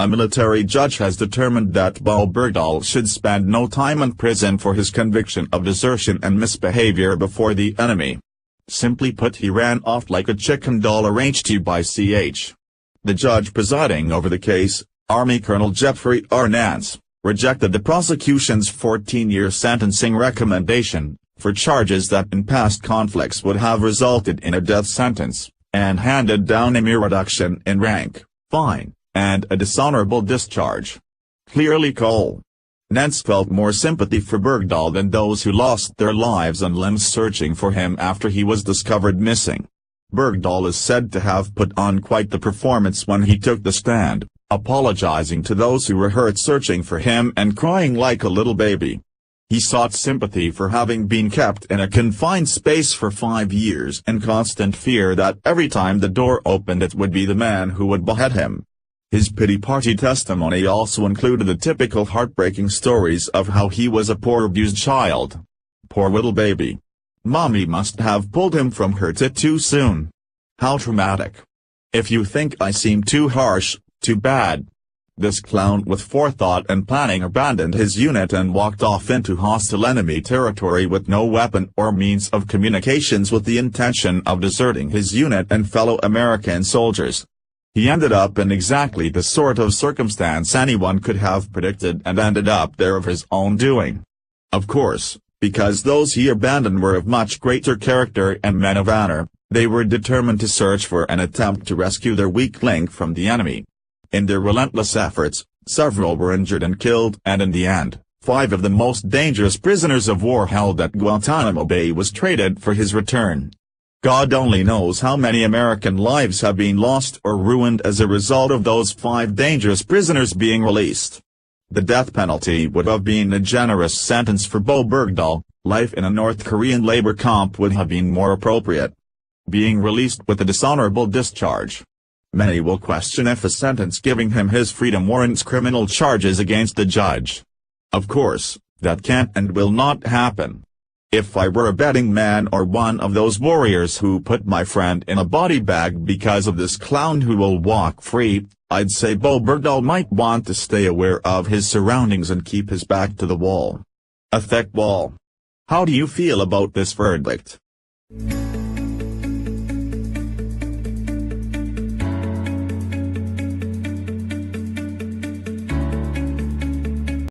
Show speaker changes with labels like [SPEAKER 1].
[SPEAKER 1] A military judge has determined that Bowe Bergdahl should spend no time in prison for his conviction of desertion and misbehavior before the enemy. Simply put, he ran off like a chicken doll arranged to by ch. The judge presiding over the case, Army Colonel Jeffrey R. Nance, rejected the prosecution's 14-year sentencing recommendation, for charges that in past conflicts would have resulted in a death sentence, and handed down a mere reduction in rank, fine, and a dishonorable discharge. Clearly Nance felt more sympathy for Bergdahl than those who lost their lives and limbs searching for him after he was discovered missing. Bergdahl is said to have put on quite the performance when he took the stand, apologizing to those who were hurt searching for him and crying like a little baby. He sought sympathy for having been kept in a confined space for 5 years in constant fear that every time the door opened it would be the man who would behead him. His pity party testimony also included the typical heartbreaking stories of how he was a poor abused child. Poor little baby. Mommy must have pulled him from her tit too soon. How traumatic. If you think I seem too harsh, too bad. This clown with forethought and planning abandoned his unit and walked off into hostile enemy territory with no weapon or means of communications with the intention of deserting his unit and fellow American soldiers. He ended up in exactly the sort of circumstance anyone could have predicted and ended up there of his own doing. Of course, because those he abandoned were of much greater character and men of honor, they were determined to search for and attempt to rescue their weak link from the enemy. In their relentless efforts, several were injured and killed, and in the end, 5 of the most dangerous prisoners of war held at Guantanamo Bay was traded for his return. God only knows how many American lives have been lost or ruined as a result of those 5 dangerous prisoners being released. The death penalty would have been a generous sentence for Bowe Bergdahl. Life in a North Korean labor camp would have been more appropriate. Being released with a dishonorable discharge. Many will question if a sentence giving him his freedom warrants criminal charges against the judge. Of course, that can't and will not happen. If I were a betting man or one of those warriors who put my friend in a body bag because of this clown who will walk free, I'd say Bowe Bergdahl might want to stay aware of his surroundings and keep his back to the wall. A thick wall. How do you feel about this verdict?